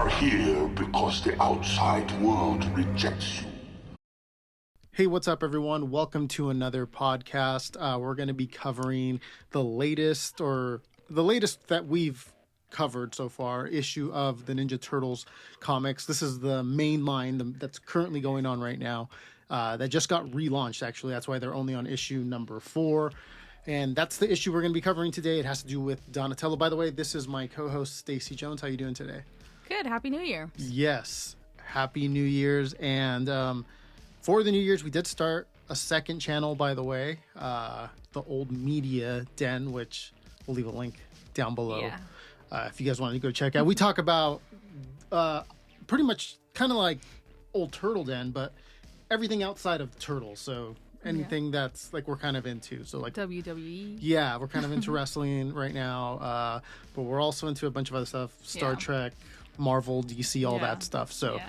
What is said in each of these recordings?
are here because the outside world rejects you. Hey, what's up, everyone? Welcome to another podcast. We're going to be covering the latest that we've covered so far issue of the Ninja Turtles comics. This is the main line that's currently going on right now. That just got relaunched, actually. That's why they're only on issue number 4. And that's the issue we're going to be covering today. It has to do with Donatello. By the way, this is my co-host, Stacy Jones. How you doing today? Good. Happy New Year. Yes. Happy New Year's. And for the New Year's, we did start a second channel, by the way. The Old Media Den, which we'll leave a link down below. Yeah. If you guys want to go check out. We talk about pretty much kind of like Old Turtle Den, but everything outside of Turtles. So anything that's like we're kind of into. So like WWE. Yeah, we're kind of into wrestling right now. But we're also into a bunch of other stuff. Star Trek, Marvel, DC, all that stuff. So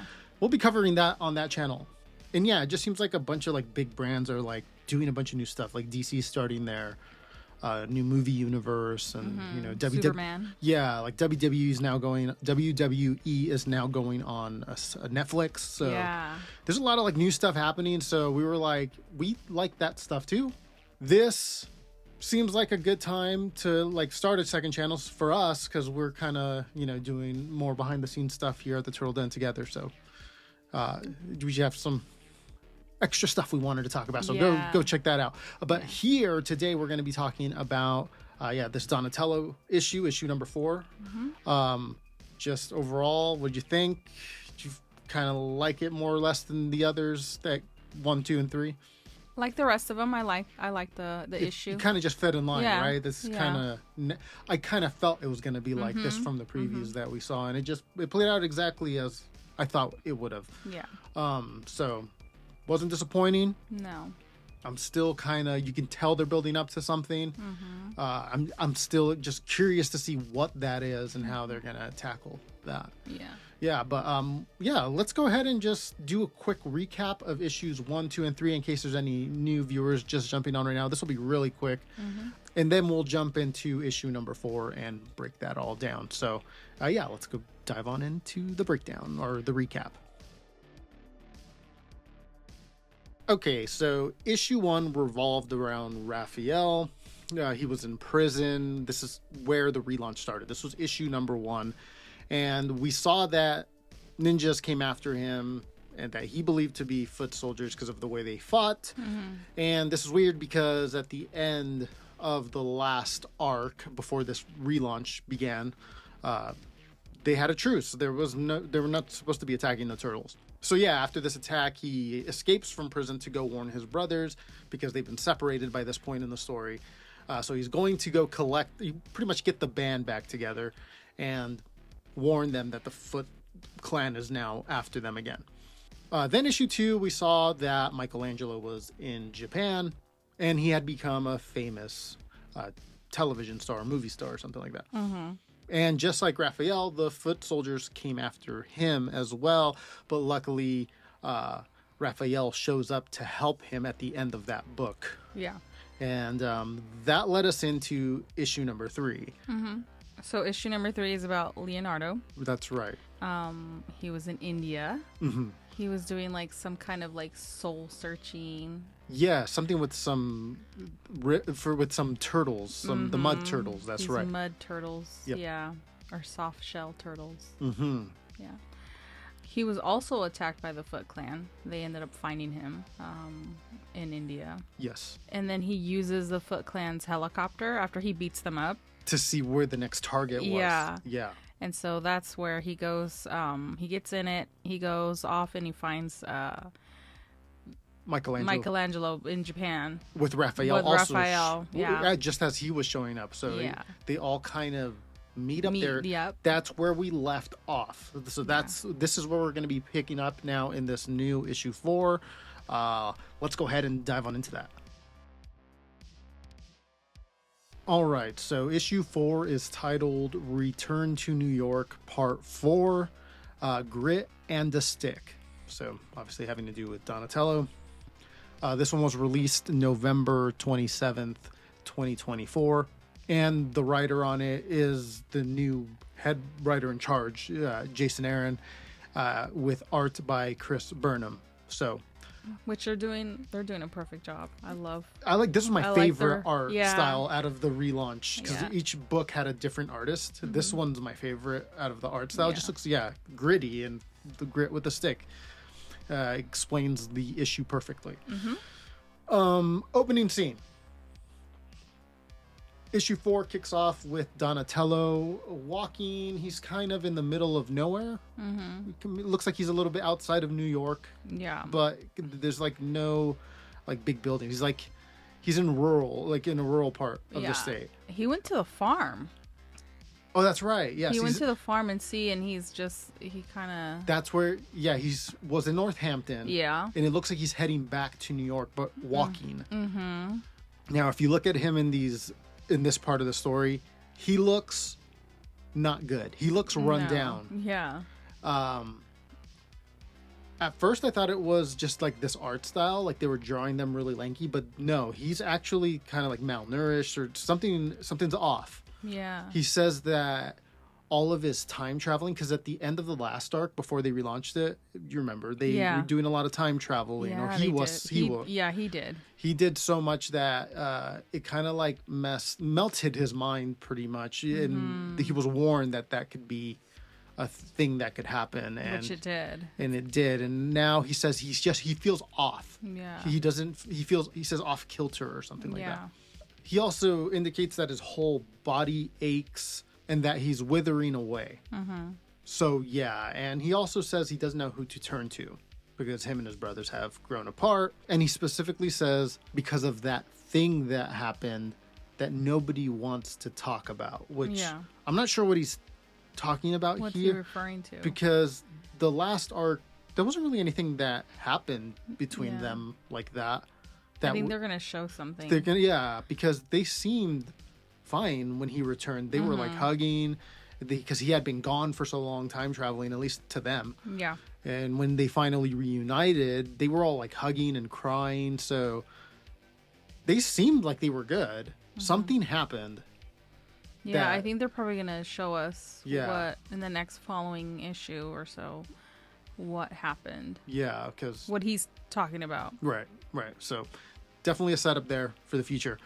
we'll be covering that on that channel. And yeah, it just seems like a bunch of like big brands are like doing a bunch of new stuff. Like DC starting their new movie universe, and you know, Superman. Yeah, like WWE is now going on a Netflix. So there's a lot of like new stuff happening. So we were like, we like that stuff too. This seems like a good time to like start a second channel for us, because we're kind of, you know, doing more behind the scenes stuff here at the Turtle Den together. So we have some extra stuff we wanted to talk about, so go check that out. But here today we're going to be talking about this Donatello issue number 4. Just overall, what'd you think? Did you kind of like it more or less than the others, that 1, 2, and 3? Like the rest of them, I like the issue. It kind of just fit in line, right? This is kind of, I kind of felt it was going to be like this from the previews that we saw, and it played out exactly as I thought it would have. So wasn't disappointing. No. I'm still kind of, you can tell they're building up to something. I'm still just curious to see what that is and how they're gonna tackle that. Let's go ahead and just do a quick recap of issues 1, 2, and 3 in case there's any new viewers just jumping on right now. This will be really quick, and then we'll jump into issue number 4 and break that all down. So let's go dive on into the breakdown or the recap. Okay, so issue 1 revolved around Raphael. He was in prison. This is where the relaunch started. This was issue number 1. And we saw that ninjas came after him and that he believed to be foot soldiers because of the way they fought. And this is weird because at the end of the last arc, before this relaunch began, they had a truce. They were not supposed to be attacking the turtles. So after this attack, he escapes from prison to go warn his brothers because they've been separated by this point in the story. So he's going to go pretty much get the band back together and warn them that the Foot Clan is now after them again. Then issue 2, we saw that Michelangelo was in Japan and he had become a famous television star, movie star, or something like that. And just like Raphael, the foot soldiers came after him as well. But luckily, Raphael shows up to help him at the end of that book. And that led us into issue number 3. So issue number 3 is about Leonardo. That's right. He was in India. He was doing like some kind of like soul searching. Yeah, something with some turtles, the mud turtles. That's These right. Mud turtles. Yeah, or soft shell turtles. Yeah. He was also attacked by the Foot Clan. They ended up finding him in India. Yes. And then he uses the Foot Clan's helicopter after he beats them up to see where the next target was. Yeah. And so that's where he goes. He gets in it. He goes off and he finds Michelangelo in Japan with Raphael. Yeah. Just as he was showing up. So they all kind of meet up there. Yep. That's where we left off. So this is where we're going to be picking up now in this new issue 4. Let's go ahead and dive on into that. All right, so issue 4 is titled Return to New York Part 4, Grit and a Stick. So obviously having to do with Donatello. This one was released November 27th, 2024. And the writer on it is the new head writer in charge, Jason Aaron, with art by Chris Burnham. So, which they're doing a perfect job. This was my favorite art yeah. style out of the relaunch, because Yeah. each book had a different artist. Mm-hmm. This one's my favorite out of the art style. Yeah. It just looks gritty, and the grit with the stick explains the issue perfectly. Mm-hmm. Opening scene. Issue 4 kicks off with Donatello walking. He's kind of in the middle of nowhere. Mm-hmm. It looks like he's a little bit outside of New York. Yeah. But there's like no like big buildings. He's in a rural part of the state. He went to the farm. Oh, that's right. Yes. He went to the farm and he kind of... That's where, was in Northampton. Yeah. And it looks like he's heading back to New York, but walking. Mm-hmm. Now, if you look at him in this part of the story, he looks not good. He looks run down. Yeah. At first I thought it was just like this art style, like they were drawing them really lanky, but no, he's actually kind of like malnourished or something's off. Yeah. He says that all of his time traveling, because at the end of the last arc, before they relaunched it, you remember, they were doing a lot of time traveling, or he did. He did so much that it kind of like melted his mind pretty much, and he was warned that could be a thing that could happen, and which it did. And it did. And now he says he feels off. Yeah. He says off kilter or something like that. He also indicates that his whole body aches and that he's withering away. Mm-hmm. So, and he also says he doesn't know who to turn to because him and his brothers have grown apart. And he specifically says because of that thing that happened that nobody wants to talk about, which I'm not sure what he's talking about. What's here. he referring to? Because the last arc, there wasn't really anything that happened between them like that. I think they're going to show something. Because they seemed fine when he returned. They were like hugging because he had been gone for so long, time traveling, at least to them. Yeah. And when they finally reunited, they were all like hugging and crying. So they seemed like they were good. Mm-hmm. Something happened. Yeah, I think they're probably going to show us what in the next following issue or so, what happened. Yeah, because what he's talking about. Right. So definitely a setup there for the future.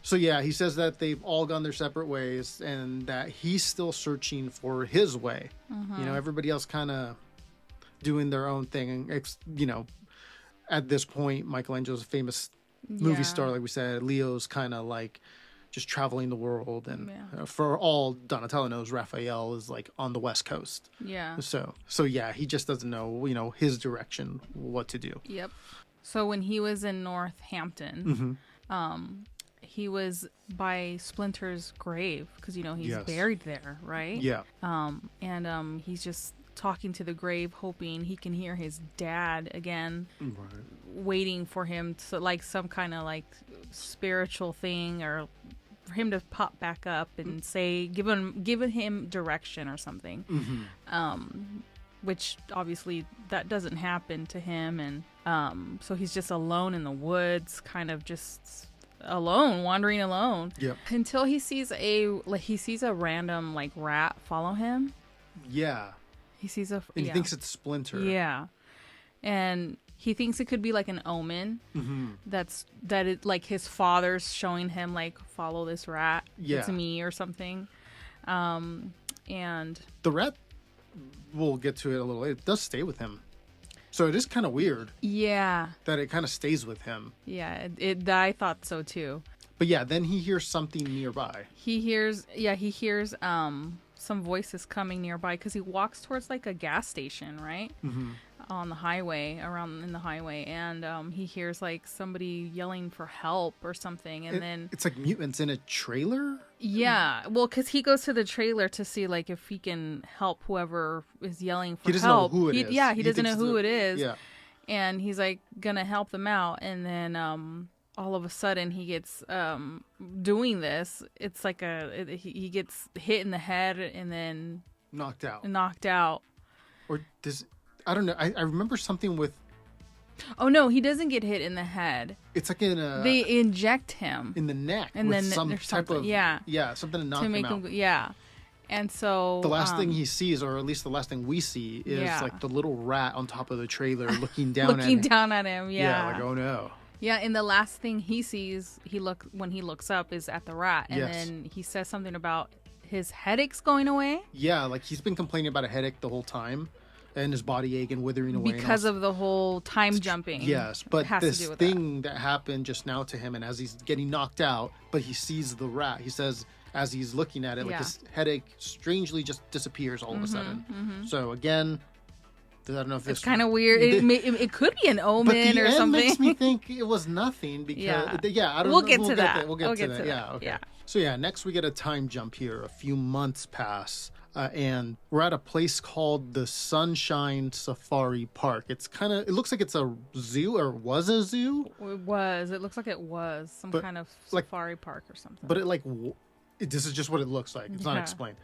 So he says that they've all gone their separate ways and that he's still searching for his way. Mm-hmm. Everybody else kind of doing their own thing. At this point, Michelangelo's a famous movie star, like we said. Leo's kind of like just traveling the world, and for all Donatello knows, Raphael is like on the West Coast. Yeah. So he just doesn't know, his direction, what to do. Yep. So when he was in Northampton, he was by Splinter's grave because he's buried there, right? Yeah. And he's just talking to the grave, hoping he can hear his dad again, waiting for him to like some kind of like spiritual thing or for him to pop back up and say, giving him direction or something. Mm-hmm. Which obviously that doesn't happen to him, and so he's just alone in the woods, kind of just alone, wandering alone. Yep. Until he sees a random like rat follow him. Yeah. He sees and he thinks it's Splinter. Yeah. And he thinks it could be like an omen. Mm-hmm. That it like his father's showing him like follow this rat. Yeah. It's me or something. And the rat, we'll get to it a little later, it does stay with him. So it is kind of weird. Yeah. That it kind of stays with him. Yeah, I thought so too. But then he hears something nearby. He hears some voices coming nearby because he walks towards like a gas station, right? Mm-hmm. On the highway, in the highway, and he hears like somebody yelling for help or something, and then it's like mutants in a trailer. Yeah, well, because he goes to the trailer to see like if he can help whoever is yelling for help. He doesn't know who it is. Yeah, he doesn't know who it is. Yeah, and he's like gonna help them out, and then all of a sudden he gets doing this. It's like he gets hit in the head and then knocked out. Or does. I don't know. I remember something with. Oh no, he doesn't get hit in the head. It's like they inject him in the neck, and then some type of something to knock him out. Yeah, And so the last thing he sees, or at least the last thing we see, is like the little rat on top of the trailer looking down at him. Yeah, like, oh no. Yeah, and the last thing he sees, when he looks up, is at the rat, and then he says something about his headaches going away. Yeah, like he's been complaining about a headache the whole time, and his body ache and withering away because of the whole time jumping. Yes, but this thing that happened just now to him, and as he's getting knocked out, but he sees the rat. He says, as he's looking at it, like his headache strangely just disappears all of a sudden. Mm-hmm. So again, I don't know if it's kind of weird. It could be an omen or something. It makes me think it was nothing because I don't know. We'll get to that. We'll get to that. Yeah. Okay. Yeah. So next we get a time jump here. A few months pass, and we're at a place called the Sunshine Safari Park. It looks like it's a zoo, or was a zoo. It looks like it was some kind of safari park or something. But this is just what it looks like. It's not explained.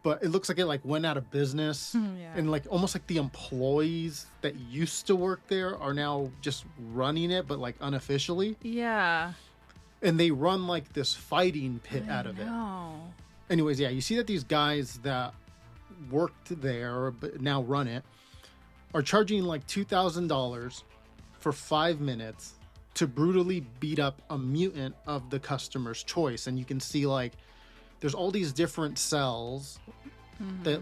But it looks like it went out of business, and almost like the employees that used to work there are now just running it, but unofficially. Yeah. And they run this fighting pit out of it. Anyways, you see that these guys that worked there but now run it are charging $2,000 for 5 minutes to brutally beat up a mutant of the customer's choice. And you can see there's all these different cells that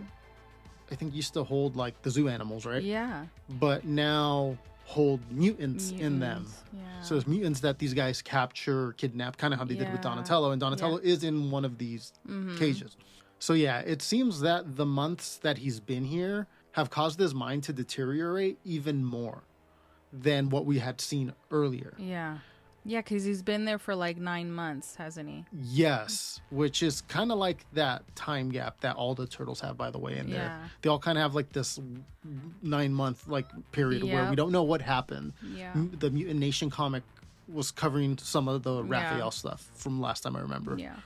I think used to hold the zoo animals, right? Yeah. But now hold mutants in them. Yeah. So there's mutants that these guys capture, kidnap, kind of how they did with Donatello. And Donatello is in one of these cages. So it seems that the months that he's been here have caused his mind to deteriorate even more than what we had seen earlier. Yeah. Yeah, because he's been there for 9 months, hasn't he? Yes, which is kind of like that time gap that all the turtles have, by the way, in there. They all kind of have this 9-month period where we don't know what happened. Yeah. The Mutant Nation comic was covering some of the Raphael stuff from last time I remember. Yeah.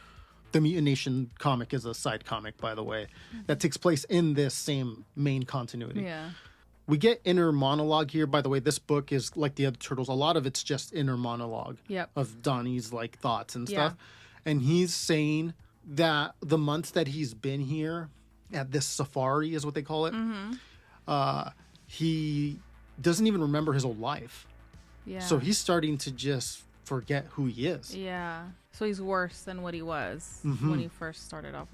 The Mutant Nation comic is a side comic, by the way, that takes place in this same main continuity. Yeah. We get inner monologue here. By the way, this book is like the other Turtles. A lot of it's just inner monologue of Donnie's thoughts and stuff. And he's saying that the months that he's been here at this safari is what they call it. He doesn't even remember his old life. Yeah. So he's starting to just forget who he is. Yeah. So he's worse than what he was when he first started off.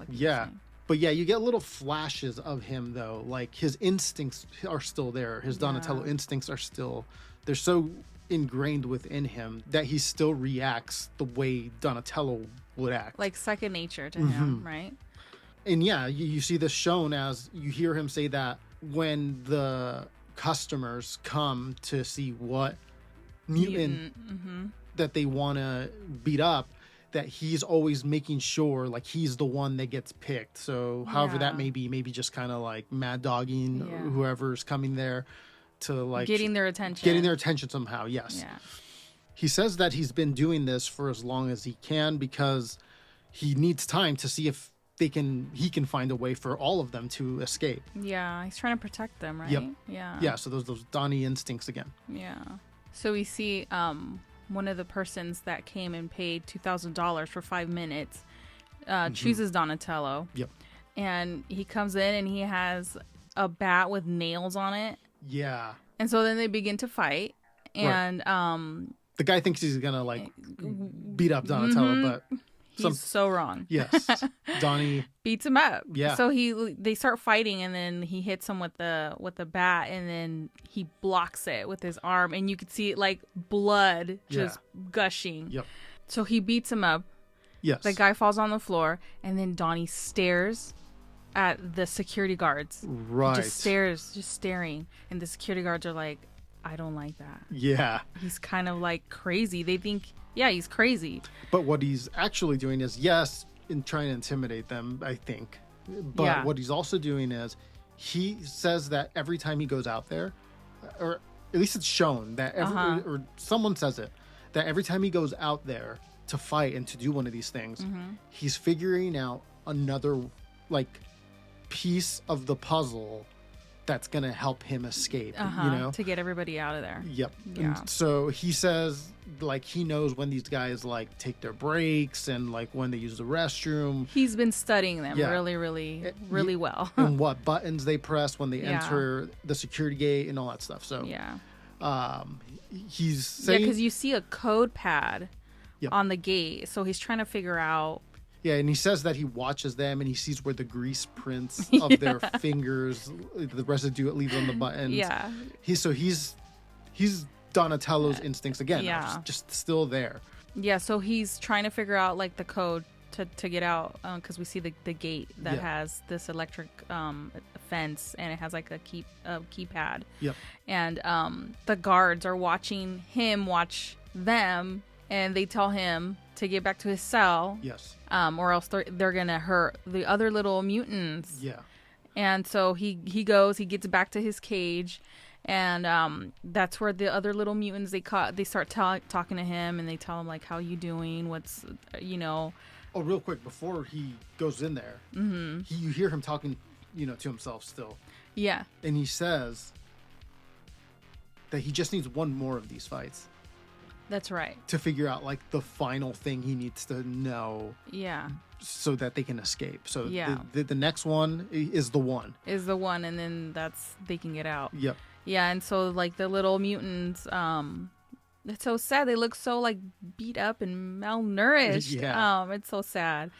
But you get little flashes of him, though. His instincts are still there. His Donatello instincts are still... They're so ingrained within him that he still reacts the way Donatello would act. Second nature to him, right? And you see this shown as... You hear him say that when the customers come to see what mutant that they want to beat up, that he's always making sure he's the one that gets picked. So however that may be, maybe just kind of mad dogging whoever's coming there to getting their attention somehow. Yes. Yeah. He says that he's been doing this for as long as he can because he needs time to see if he can find a way for all of them to escape. Yeah. He's trying to protect them, right? Yep. Yeah. Yeah. So those Donnie instincts again. Yeah. So we see, one of the persons that came and paid $2,000 for 5 minutes chooses Donatello. Yep. And he comes in and he has a bat with nails on it. Yeah. And so then they begin to fight. And the guy thinks he's gonna beat up Donatello, but he's so wrong. Yes. Donnie beats him up. Yeah. So they start fighting, and then he hits him with the bat, and then he blocks it with his arm, and you could see it blood just gushing. Yep. So he beats him up. Yes. The guy falls on the floor, and then Donnie stares at the security guards. Right. Just staring, and the security guards are like, I don't like that. Yeah. He's kind of crazy. They think, he's crazy. But what he's actually doing is, in trying to intimidate them, I think. But what he's also doing is, he says that every time he goes out there, or at least it's shown that or someone says it, that every time he goes out there to fight and to do one of these things, he's figuring out another piece of the puzzle that's going to help him escape, you know? To get everybody out of there. Yep. Yeah. And so he says, like, he knows when these guys, like, take their breaks and, like, when they use the restroom. He's been studying them really well. And what buttons they press when they enter the security gate and all that stuff. So, he's saying... Yeah, because you see a code pad on the gate. So he's trying to figure out... Yeah, and he says that he watches them and he sees where the grease prints of their fingers, the residue it leaves on the buttons. Yeah. He's Donatello's instincts again, just still there. Yeah, so he's trying to figure out like the code to get out because we see the gate that has this electric fence and it has like a keypad. Yep. And the guards are watching him watch them, and they tell him to get back to his cell. Yes. Or else they're gonna hurt the other little mutants. Yeah. And so he gets back to his cage, and that's where the other little mutants they start talking to him, and they tell him like, how you doing, what's Oh, real quick before he goes in there, you hear him talking to himself still. Yeah. And he says that he just needs one more of these fights. That's right. To figure out like the final thing he needs to know. Yeah. So that they can escape. So yeah. the next one is the one. And then they can get out. Yep. Yeah, and so like the little mutants, it's so sad. They look so like beat up and malnourished. Yeah. It's so sad.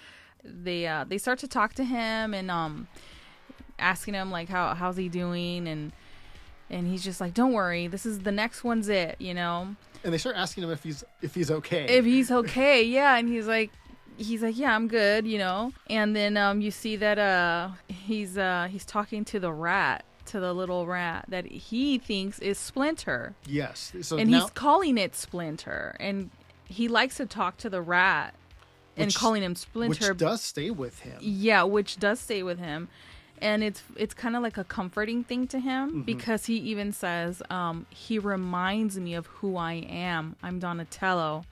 They start to talk to him and asking him like how's he doing, and he's just like, don't worry, the next one's it, And they start asking him if he's okay. If he's okay, yeah, and he's like, yeah, I'm good, And then you see that he's talking to the rat, to the little rat that he thinks is Splinter. Yes. So and he's calling it Splinter, and he likes to talk to the rat and calling him Splinter. Which does stay with him. Yeah, which does stay with him. And it's kind of like a comforting thing to him because he even says, he reminds me of who I am. I'm Donatello.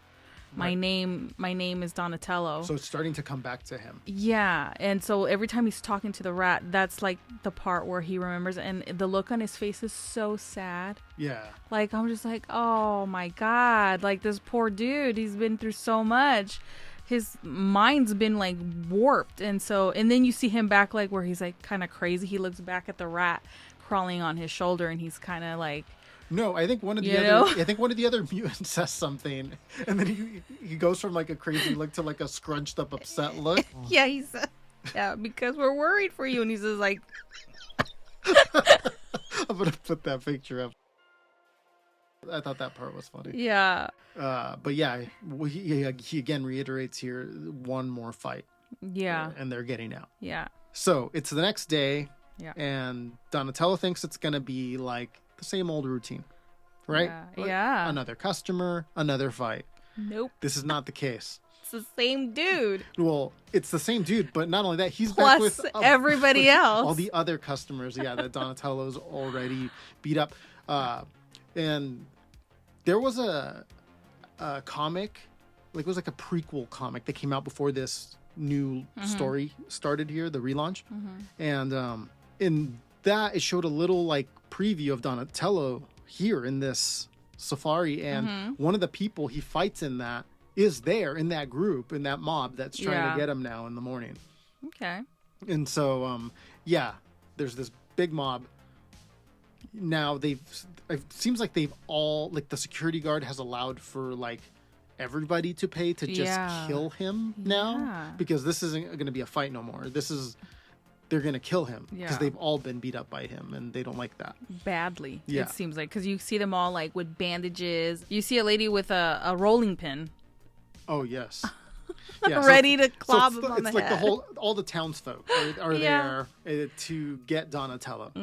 My name is Donatello. So it's starting to come back to him. Yeah. And so every time he's talking to the rat, that's like the part where he remembers. And the look on his face is so sad. Yeah. Like, I'm just like, oh my God. Like, this poor dude, he's been through so much. His mind's been like warped, and then you see him back like where he's like kind of crazy. He looks back at the rat crawling on his shoulder, and he's kind of like, no, I think one of the other mutants says something, and then he goes from like a crazy look to like a scrunched up upset look. Yeah, he said, yeah, because we're worried for you, and he's just like, I'm gonna put that picture up. I thought that part was funny. Yeah. But yeah, he again reiterates here, one more fight. Yeah. And they're getting out. Yeah. So it's the next day. Yeah. And Donatello thinks it's going to be like the same old routine, right? Yeah. Another customer, another fight. Nope. This is not the case. It's the same dude. Well, it's the same dude, but not only that, he's plus back with everybody else. All the other customers, that Donatello's already beat up. And there was a comic, like it was like a prequel comic that came out before this new story started here, the relaunch. And in that, it showed a little like preview of Donatello here in this safari. And one of the people he fights in that is there in that group, in that mob that's trying to get him now in the morning. Okay. And so, there's this big mob. Now it seems like they've all, like the security guard has allowed for like everybody to pay to just kill him now, because this isn't going to be a fight no more. They're going to kill him because they've all been beat up by him, and they don't like that. Badly, yeah. It seems like, because you see them all like with bandages. You see a lady with a rolling pin. Oh, yes. Ready to clobber him on the head. It's like all the townsfolk are there to get Donatello.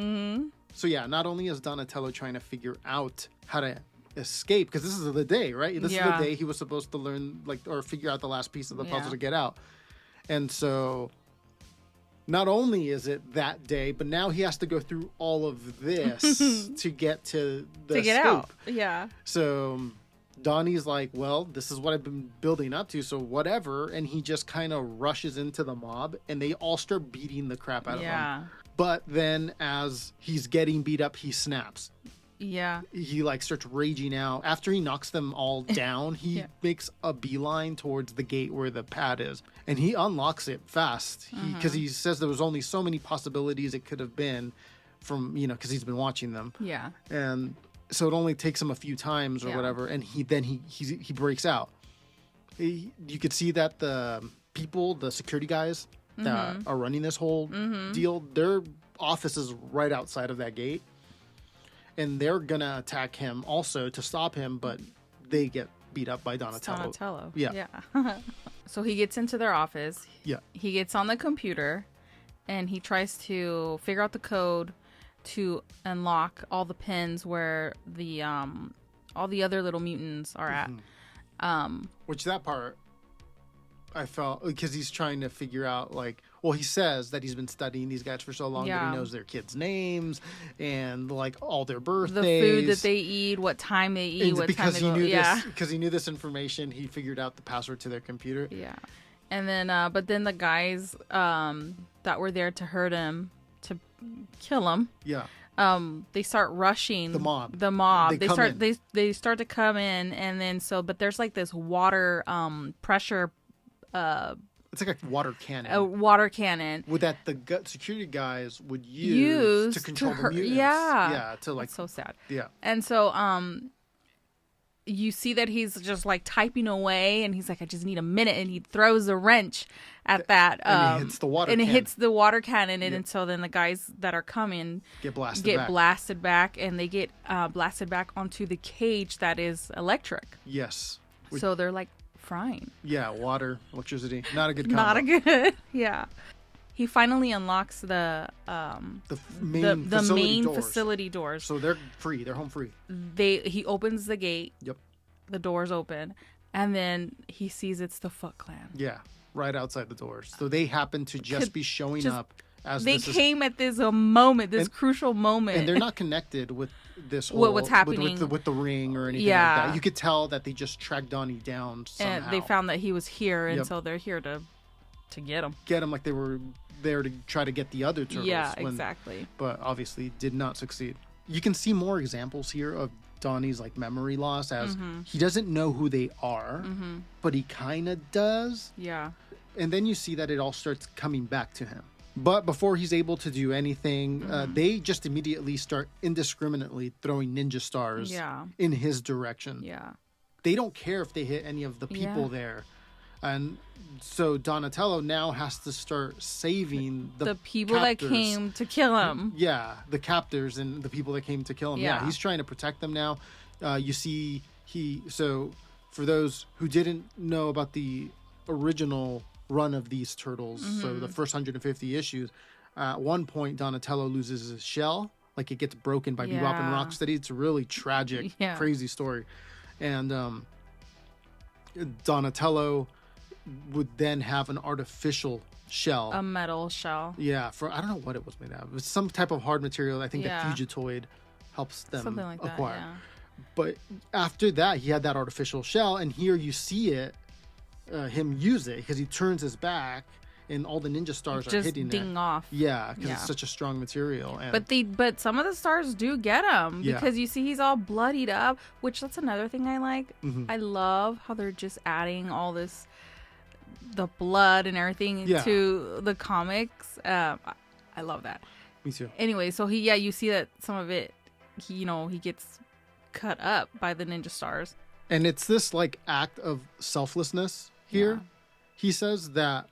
So not only is Donatello trying to figure out how to escape, because this is the day, right? This is the day he was supposed to learn, or figure out the last piece of the puzzle to get out. And so not only is it that day, but now he has to go through all of this to get to the escape. Out. Yeah. So Donnie's like, well, this is what I've been building up to, so whatever. And he just kind of rushes into the mob, and they all start beating the crap out of him. But then as he's getting beat up, he snaps. Yeah. He like starts raging out. After he knocks them all down, he makes a beeline towards the gate where the pad is. And he unlocks it fast. Because he says there was only so many possibilities it could have been from, because he's been watching them. Yeah. And so it only takes him a few times or whatever. And he breaks out. You could see that the people, the security guys that are running this whole deal, their office is right outside of that gate. And they're going to attack him also to stop him, but they get beat up by Donatello. Yeah. So he gets into their office. Yeah. He gets on the computer, and he tries to figure out the code to unlock all the pins where the all the other little mutants are at. Which that part, I felt, because he's trying to figure out, like, well, he says that he's been studying these guys for so long that he knows their kids' names and, like, all their birthdays. The food that they eat, what time they eat, and what because time they go. Because he knew this information, he figured out the password to their computer. Yeah. And then, but then the guys that were there to hurt him, to kill him. Yeah. They start rushing the mob. They start to come in, and then but there's like this water pressure. It's like a water cannon. A water cannon. That the security guys would use to control the mutants. Yeah. Yeah. To like. That's so sad. Yeah. And so you see that he's just like typing away, and he's like, I just need a minute, and he throws a wrench at that. And it hits the water cannon. And it hits the water cannon, and so then the guys that are coming get blasted back, and they get blasted back onto the cage that is electric. Yes. So they're like frying. Yeah, water, electricity. Not a good combo. Not a good, yeah. He finally unlocks the main facility doors. So they're free. They're home free. He opens the gate. Yep. The doors open, and then he sees it's the Foot Clan. Yeah, right outside the doors. So they happen to just be showing up as they came at this moment, crucial moment, and they're not connected with this whole what's happening with the ring or anything like that. You could tell that they just tracked Donnie down somehow. And they found that he was here, and so they're here to get him. Get him like they were there to try to get the other turtles. Yeah, exactly. But obviously did not succeed. You can see more examples here of Donnie's like memory loss, as he doesn't know who they are, but he kind of does. Yeah. And then you see that it all starts coming back to him. But before he's able to do anything, they just immediately start indiscriminately throwing ninja stars in his direction. Yeah. They don't care if they hit any of the people there. And so Donatello now has to start saving the people captors. That came to kill him. Yeah, the captors and the people that came to kill him. Yeah, he's trying to protect them now. You see, so for those who didn't know about the original run of these turtles, so the first 150 issues, at one point Donatello loses his shell, like it gets broken by Bebop and Rocksteady. It's a really tragic, crazy story. And Donatello would then have an artificial shell, a metal shell. Yeah, for I don't know what it was made out of. It was some type of hard material. I think that Fugitoid helps them like acquire. That, But after that, he had that artificial shell, and here you see it, him use it because he turns his back, and all the ninja stars are hitting it. Just ding off. Yeah, because it's such a strong material. And but some of the stars do get him because you see he's all bloodied up, which that's another thing I like. I love how they're just adding all this, the blood and everything to the comics. I love that. Me too. Anyway, so you see that some of it, he gets cut up by the ninja stars. And it's this like act of selflessness here. Yeah. He says that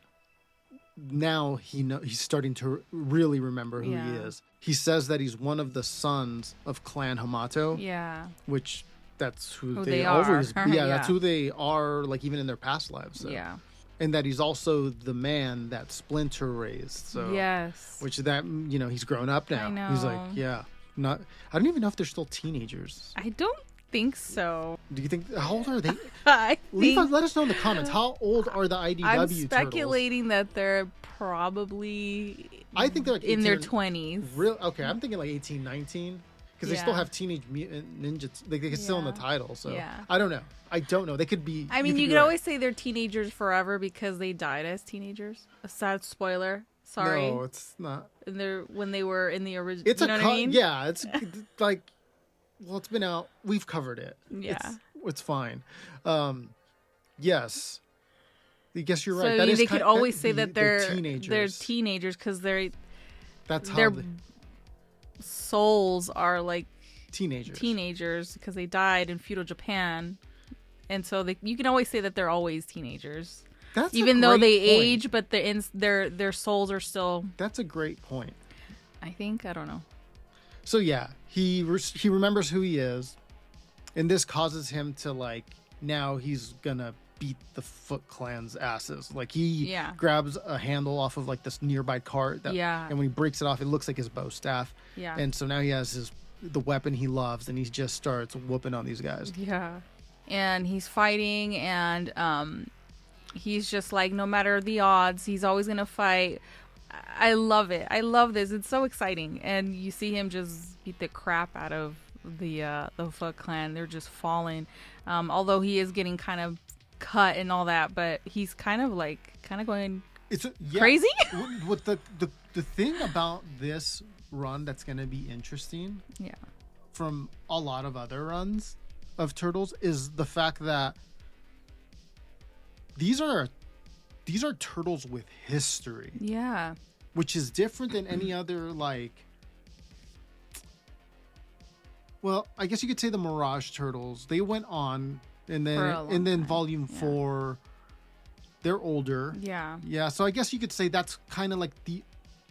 now he's starting to really remember who he is. He says that he's one of the sons of Clan Hamato. Yeah. Which that's who they always are. That's who they are, like even in their past lives. So. Yeah. And that he's also the man that Splinter raised. So which that he's grown up now. I know. He's like, I don't even know if they're still teenagers. I don't think so. Do you think, how old are they? Let us know in the comments, how old are the IDW I'm turtles? speculating that they're probably I think they're like 18, in their 20s. Real okay, I'm thinking like 18, 19. Because they still have Teenage Mutant Ninja. They can still in the title. So I don't know. They could be. I mean, you could always say they're teenagers forever because they died as teenagers. A sad spoiler. Sorry. No, it's not. And when they were in the original. It's what I mean? Yeah, it's like, well, it's been out. We've covered it. Yeah. It's fine. Yes. I guess you're right. So that is they could always say that they're teenagers. They're teenagers because that's how their souls are like teenagers because they died in feudal Japan, and so you can always say that they're always teenagers. That's even though they age, but their souls are still. That's a great point. I think I don't know. So yeah, he remembers who he is, and this causes him to like now he's gonna beat the Foot Clan's asses. Like he grabs a handle off of like this nearby cart. And when he breaks it off, it looks like his bow staff. Yeah. And so now he has the weapon he loves, and he just starts whooping on these guys. Yeah. And he's fighting, and he's just like, no matter the odds, he's always gonna fight. I love it. I love this. It's so exciting. And you see him just beat the crap out of the Foot Clan. They're just falling. Although he is getting kind of cut and all that, but he's kind of going crazy. What the thing about this run that's going to be interesting, from a lot of other runs of Turtles, is the fact that these are Turtles with history. Yeah. Which is different than any other, like, well, I guess you could say the Mirage Turtles. They went on, and then Volume 4, they're older. Yeah. Yeah, so I guess you could say that's kind of like the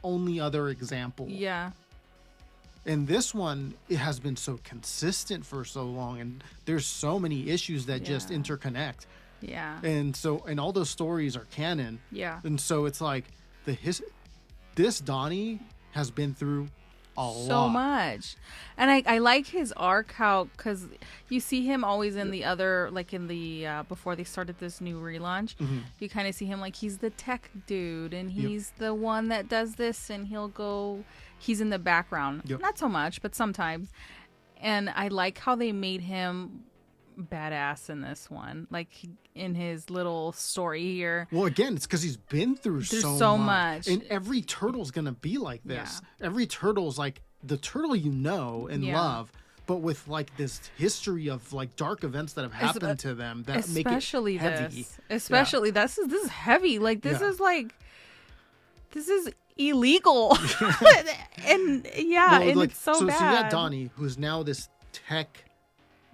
only other example. Yeah. And this one, it has been so consistent for so long, and there's so many issues that just interconnect. Yeah. And all those stories are canon. Yeah. And so it's like this Donnie has been through so much. And I like his arc, how, because you see him always in the other, like in the before they started this new relaunch, you kind of see him like he's the tech dude, and he's the one that does this, and he's in the background. Not so much, but sometimes. And I like how they made him badass in this one, like in his little story here. Well, again, it's because he's been through so much, and every turtle's gonna be like this. Every turtle's like the turtle you know and love, but with like this history of like dark events that have happened to them that make it heavy. Especially this is heavy. Like this is like this is illegal. and it's so bad. So you got Donnie, who's now this tech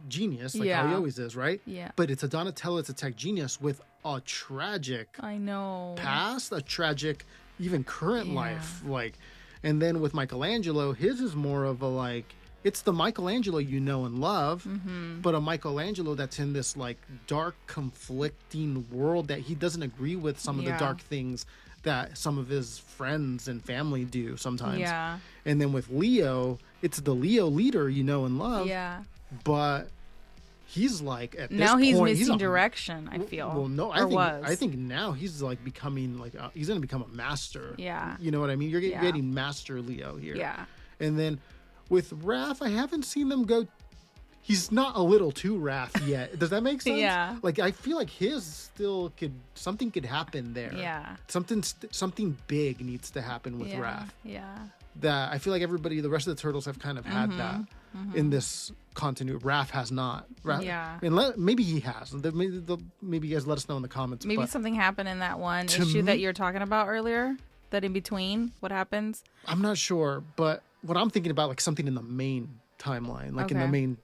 genius, like how he always is, right? Yeah. But it's a Donatello, it's a tech genius with a tragic past, a tragic even current life. Like, and then with Michelangelo, his is more of a like, it's the Michelangelo you know and love, but a Michelangelo that's in this like dark, conflicting world that he doesn't agree with some of the dark things that some of his friends and family do sometimes. Yeah. And then with Leo, it's the Leo leader you know and love. Yeah. But he's like at this now point, he's missing direction. I feel. Well, no, I think now he's like becoming like he's gonna become a master. Yeah. You know what I mean? You're getting Master Leo here. Yeah. And then with Raph, I haven't seen them go. He's not a little too Raph yet. Does that make sense? Yeah. Like I feel like his still something could happen there. Yeah. Something big needs to happen with Raph. Yeah. That I feel like the rest of the turtles have kind of had that in this continuity. Raph has not. And maybe he has. Maybe you guys let us know in the comments. Maybe something happened in that one issue that you're talking about earlier. That in between, what happens? I'm not sure, but what I'm thinking about, like something in the main timeline, like in the main.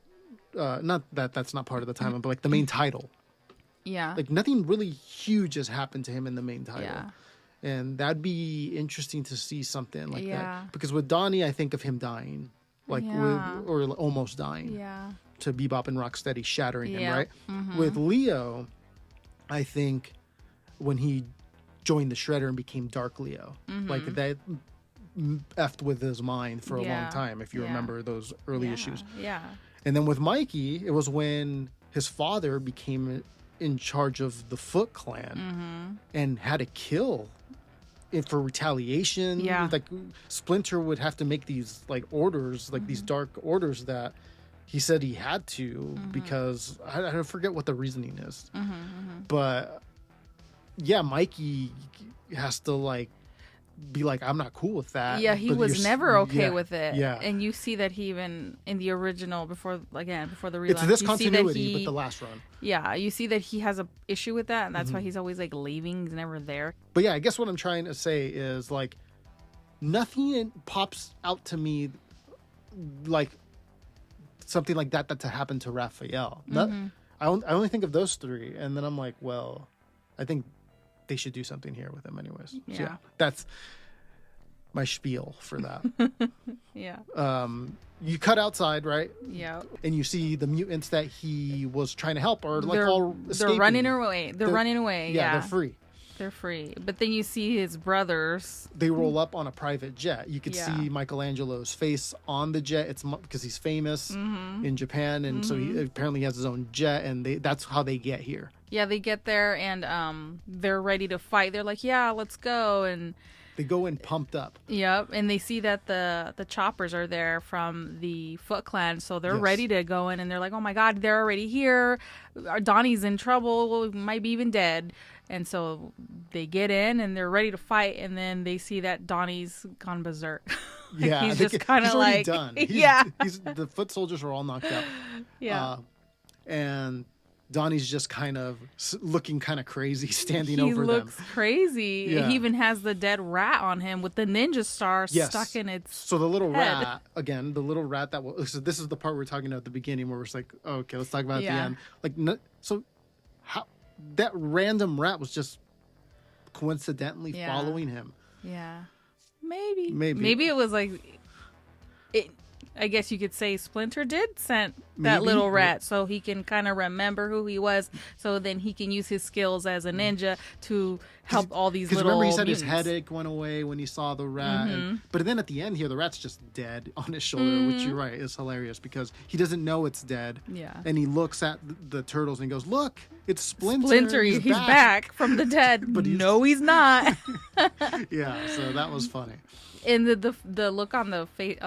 Not that's not part of the timeline, but like the main title. Yeah. Like nothing really huge has happened to him in the main title. Yeah. And that'd be interesting to see something like that. Because with Donnie, I think of him dying. Or almost dying. Yeah. To Bebop and Rocksteady shattering him, right? Mm-hmm. With Leo, I think when he joined the Shredder and became Dark Leo. Like that effed with his mind for a long time, if you remember those early issues. Yeah. And then with Mikey, it was when his father became in charge of the Foot Clan and had to kill for retaliation. Yeah. Like Splinter would have to make these like orders, like these dark orders that he said he had to because I forget what the reasoning is. But yeah, Mikey has to like be like, I'm not cool with that. Yeah, he was never okay with it. Yeah. And you see that he even in the original before the relaunch. It's this continuity, but the last run. Yeah, you see that he has a issue with that, and that's why he's always like leaving. He's never there. But yeah, I guess what I'm trying to say is like nothing pops out to me like something like that to happen to Raphael. I only think of those three, and then I'm like, well, I think they should do something here with him anyways. Yeah. So yeah, that's my spiel for that. Yeah. You cut outside, right? Yeah. And you see the mutants that he was trying to help are like they're, all escaping. They're running away. They're running away. Yeah, Yeah, they're free. They're free. But then you see his brothers. They roll up on a private jet. You could Yeah. see Michelangelo's face on the jet. It's because he's famous in Japan, and so he apparently has his own jet, and that's how they get here. Yeah, they get there and they're ready to fight. They're like, yeah, let's go. And they go in pumped up. Yep, and they see that the choppers are there from the Foot Clan, so they're ready to go in, and they're like, oh my god, they're already here. Donnie's in trouble, might be even dead. And so they get in, and they're ready to fight, and then they see that Donnie's gone berserk. Yeah, he's just kind of like... done. The foot soldiers are all knocked out. Yeah. And Donnie's just kind of looking kind of crazy standing over them. He looks crazy. Yeah. He even has the dead rat on him with the ninja star stuck in its So the little head. rat, again, the little rat that was... So this is the part we're talking about at the beginning where we're just like, oh, okay, let's talk about it at the end. Like, so how... That random rat was just coincidentally following him. Yeah. Maybe it was like... I guess you could say Splinter did send that little rat so he can kind of remember who he was, so then he can use his skills as a ninja to help all these little remember he said mutants. His headache went away when he saw the rat. But then at the end here, the rat's just dead on his shoulder, which you're right, is hilarious because he doesn't know it's dead. Yeah. And he looks at the turtles and goes, look, it's Splinter. Splinter, he's back from the dead. But no, he's not. Yeah, so that was funny. And the look on the face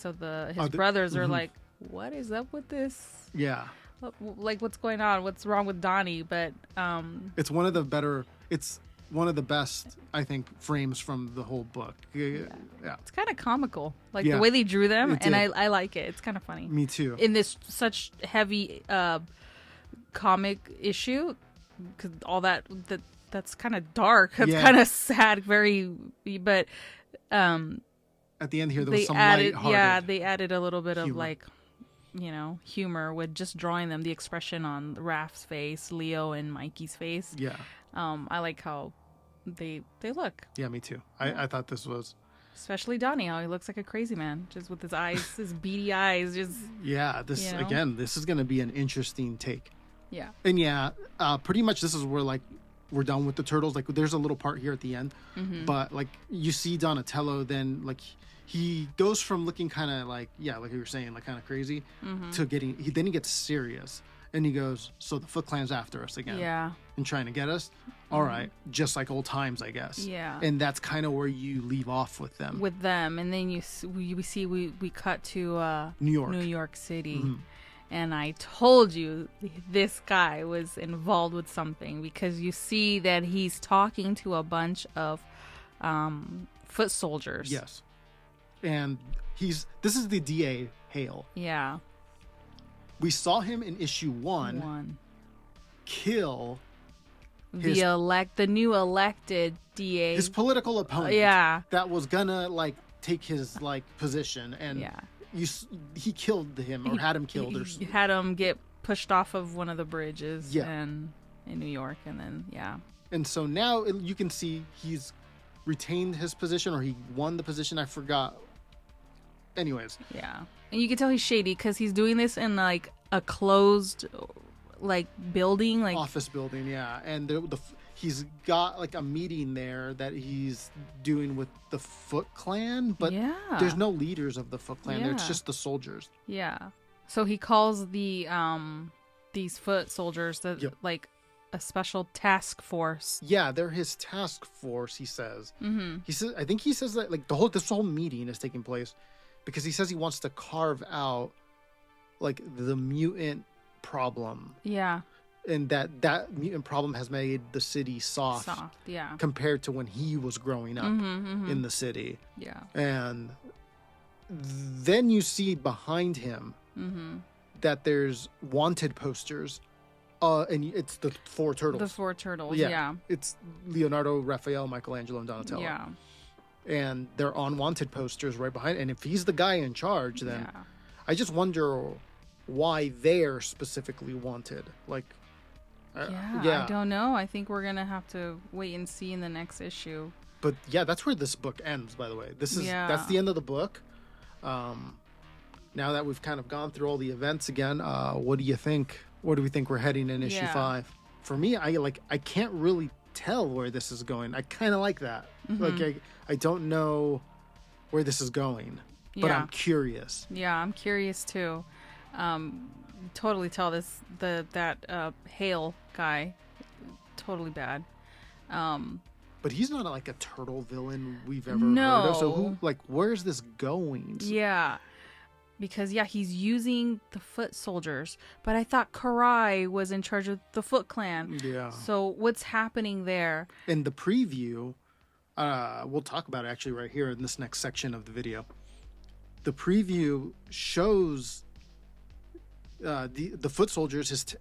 of his brothers are like, what is up with this? Yeah. Like, what's going on? What's wrong with Donnie? But it's one of the best, I think, frames from the whole book. Yeah. It's kind of comical, like the way they drew them, and I like it. It's kind of funny. Me too. In this such heavy comic issue, because all that's kind of dark. That's kind of sad. But. At the end here, there was some lighthearted. Yeah, they added a little bit of like, humor with just drawing them, the expression on Raph's face, Leo and Mikey's face. Yeah. I like how they look. Yeah, me too. I thought this was... Especially Donnie, how he looks like a crazy man, just with his eyes, his beady eyes, just... Yeah, again, this is going to be an interesting take. Yeah. And pretty much this is where, like, we're done with the turtles. Like, there's a little part here at the end, but like you see Donatello, then like he goes from looking kind of like like you were saying, like kind of crazy, to getting. Then he gets serious, and he goes, "So the Foot Clan's after us again, and trying to get us. All right, just like old times, I guess. Yeah, and that's kind of where you leave off with them. And then we cut to New York City. And I told you this guy was involved with something because you see that he's talking to a bunch of foot soldiers. Yes. And this is the DA Hale. Yeah. We saw him in issue 1 kill the new elected DA. His political opponent. Yeah. That was gonna like take his like position and he killed him or had him killed. He had him get pushed off of one of the bridges in New York, and then and so now you can see he's retained his position, or he won the position. I forgot. Anyways, and you can tell he's shady because he's doing this in like a closed like building, like office building, and he's got like a meeting there that he's doing with the Foot Clan, but there's no leaders of the Foot Clan there. It's just the soldiers. Yeah. So he calls these foot soldiers like a special task force. Yeah, they're his task force, he says. He says, I think he says that like this whole meeting is taking place because he says he wants to carve out like the mutant problem. Yeah. and that mutant problem has made the city soft, yeah, compared to when he was growing up in the city. Yeah. And then you see behind him that there's wanted posters, and it's the four turtles. The four turtles, yeah. It's Leonardo, Raphael, Michelangelo, and Donatello. Yeah. And they're on wanted posters right behind. And if he's the guy in charge, then I just wonder why they're specifically wanted. Like, I don't know. I think we're gonna have to wait and see in the next issue. But yeah, that's where this book ends. By the way, that's the end of the book. Now that we've kind of gone through all the events again, what do you think? Where do we think we're heading in issue 5? For me, I can't really tell where this is going. I kind of like that. Like I don't know where this is going, but I'm curious. Yeah, I'm curious too. Totally tell that Hale guy totally bad. But he's not like a turtle villain we've ever heard of. So where's this going? Yeah. Because, he's using the foot soldiers. But I thought Karai was in charge of the Foot Clan. Yeah. So what's happening there? In the preview, we'll talk about it actually right here in this next section of the video. The preview shows the foot soldiers,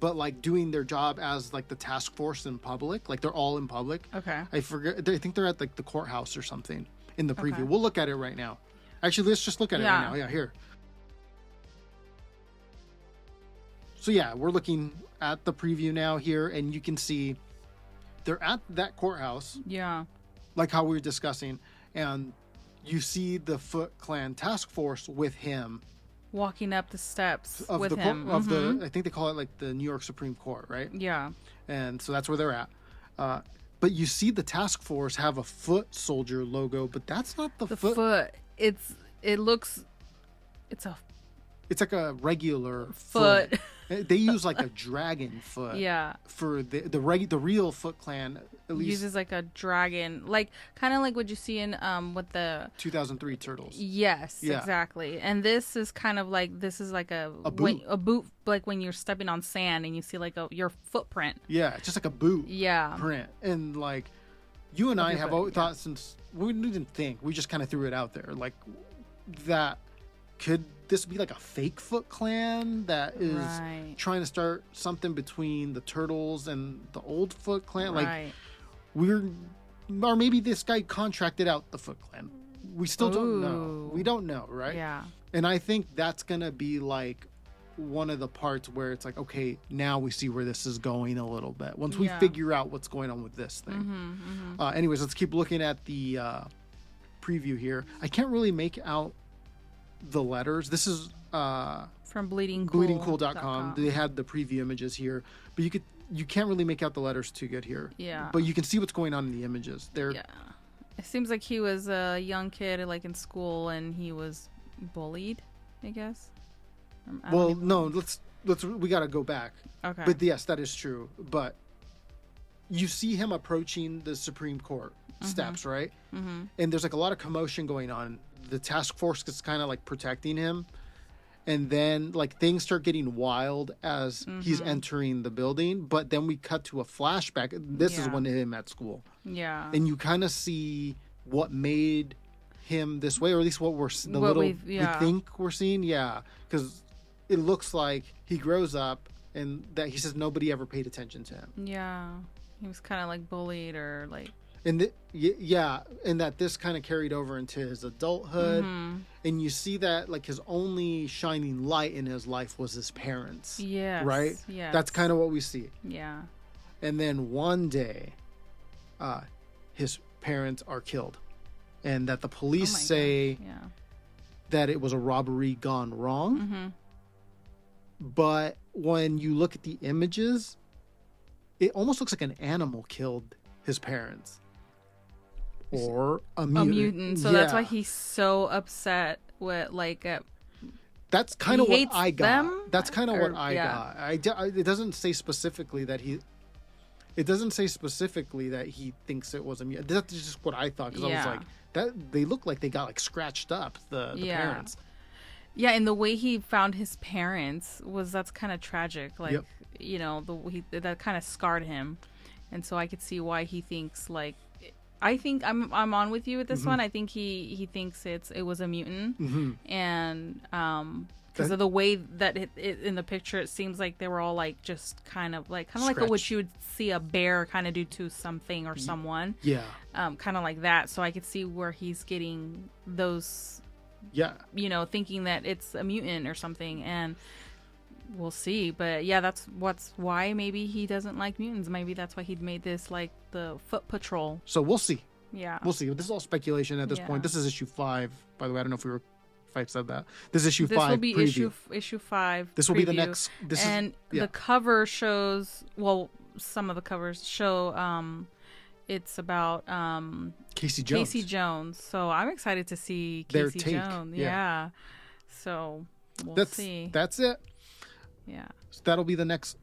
but like doing their job as like the task force in public. Like they're all in public. Okay. I think they're at like the courthouse or something in the preview. Okay. We'll look at it right now. Actually, let's just look at it right now. Yeah, here. So yeah, we're looking at the preview now here, and you can see they're at that courthouse. Yeah. Like how we were discussing, and you see the Foot Clan task force with him. Walking up the steps of with the him. Of the, I think they call it like the New York Supreme Court, right? Yeah. And so that's where they're at. But you see the task force have a foot soldier logo, but that's not the foot. It's like a regular foot. They use like a dragon foot. Yeah. For the real Foot Clan, at least uses like a dragon, like kind of like what you see in with the 2003 Turtles. Yes, exactly. And this is kind of like a boot, like when you're stepping on sand and you see like your footprint. Yeah, just like a boot. Yeah. Print. And like you and I have always thought, since we didn't think, we just kind of threw it out there, like that could this be like a fake Foot Clan that is trying to start something between the Turtles and the old Foot Clan? Like or maybe this guy contracted out the Foot Clan. We still don't know. We don't know, right? Yeah. And I think that's gonna be like one of the parts where it's like, okay, now we see where this is going a little bit. Once we figure out what's going on with this thing. Anyways, let's keep looking at the preview here. I can't really make out the letters. This is from bleedingcool.com. They had the preview images here, but you can't really make out the letters too good here. Yeah. But you can see what's going on in the images. It seems like he was a young kid, like in school, and he was bullied, I guess. We got to go back. Okay. But yes, that is true. But you see him approaching the Supreme Court steps, right? Mm-hmm. And there's like a lot of commotion going on. The task force is kind of like protecting him, and then like things start getting wild as he's entering the building. But then we cut to a flashback. This is when him at school. Yeah. And you kind of see what made him this way, or at least what we think we're seeing. Yeah, because it looks like he grows up and that he says nobody ever paid attention to him. Yeah, he was kind of like bullied or like. And and that this kind of carried over into his adulthood, and you see that like his only shining light in his life was his parents. Yeah. Right. Yeah. That's kind of what we see. Yeah. And then one day, his parents are killed, and that the police say that it was a robbery gone wrong. Mm-hmm. But when you look at the images, it almost looks like an animal killed his parents. Or a mutant. So that's why he's so upset with like. That's kind of what I got. Them? That's kind of what I got. It doesn't say specifically that he. It doesn't say specifically that he thinks it was a mutant. That's just what I thought, because I was like, that they look like they got like scratched up the parents. Yeah, and the way he found his parents that's kind of tragic. Like, yep. you know, that kind of scarred him. And so I could see why he thinks, like, I think I'm on with you with this one. I think he thinks it was a mutant. And because of the way that it in the picture, it seems like they were all like just kind of like what you would see a bear kind of do to something or someone. Yeah. Kind of like that. So I could see where he's getting those. Yeah. You know, thinking that it's a mutant or something, and we'll see. But yeah, that's why maybe he doesn't like mutants. Maybe that's why he'd made this like the Foot Patrol. So we'll see. Yeah. We'll see. This is all speculation at this point. This is issue 5, by the way. I don't know if I said that. This is issue 5. This will be preview. issue 5. This will be the next. The cover shows. Well, some of the covers show. It's about Casey Jones. Casey Jones. So I'm excited to see Casey Jones. Yeah. So we'll see. That's it. Yeah. So that'll be the next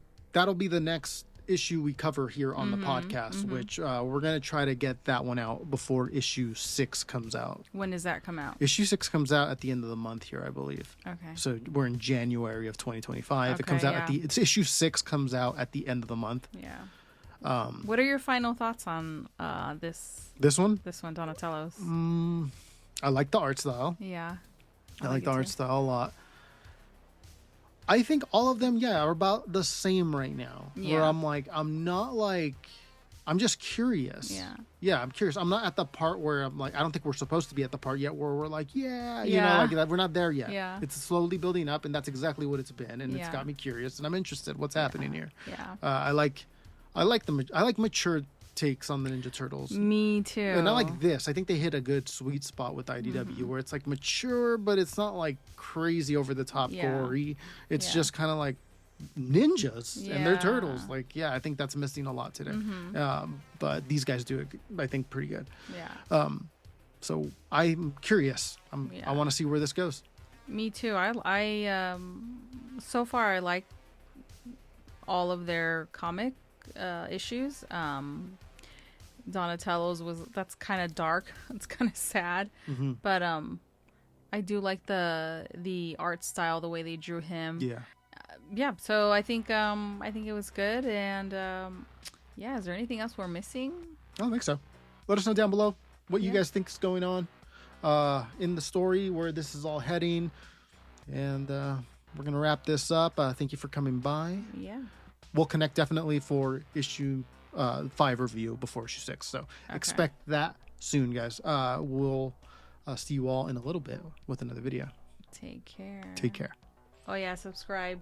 issue we cover here on the podcast, which we're going to try to get that one out before issue 6 comes out. When does that come out? Issue 6 comes out at the end of the month here, I believe. Okay. So we're in January of 2025. Okay, it comes out it's issue 6 comes out at the end of the month. Yeah. What are your final thoughts on this? This one? This one, Donatello's. I like the art style. Yeah. I like the art style a lot. I think all of them, are about the same right now. Yeah. Where I'm just curious. Yeah. Yeah, I'm curious. I'm not at the part where I'm like, I don't think we're supposed to be at the part yet where we're like, you know, like that. We're not there yet. Yeah. It's slowly building up, and that's exactly what it's been. And it's got me curious, and I'm interested what's happening here. Yeah. I like mature takes on the Ninja Turtles. Me too. And I like this. I think they hit a good sweet spot with IDW where it's like mature, but it's not like crazy over the top gory. It's just kind of like ninjas and they're turtles. Like, I think that's missing a lot today. But these guys do it, I think, pretty good. Yeah. So I'm curious. I want to see where this goes. Me too. I so far I like all of their comic issues. Donatello's that's kind of dark. It's kind of sad, but I do like the art style, the way they drew him. Yeah. So I think it was good, and is there anything else we're missing? I don't think so. Let us know down below what you guys think is going on in the story, where this is all heading, and we're gonna wrap this up. Thank you for coming by. Yeah. We'll connect definitely for issue 5 review before issue 6. So expect that soon, guys. We'll see you all in a little bit with another video. Take care. Take care. Oh yeah, subscribe.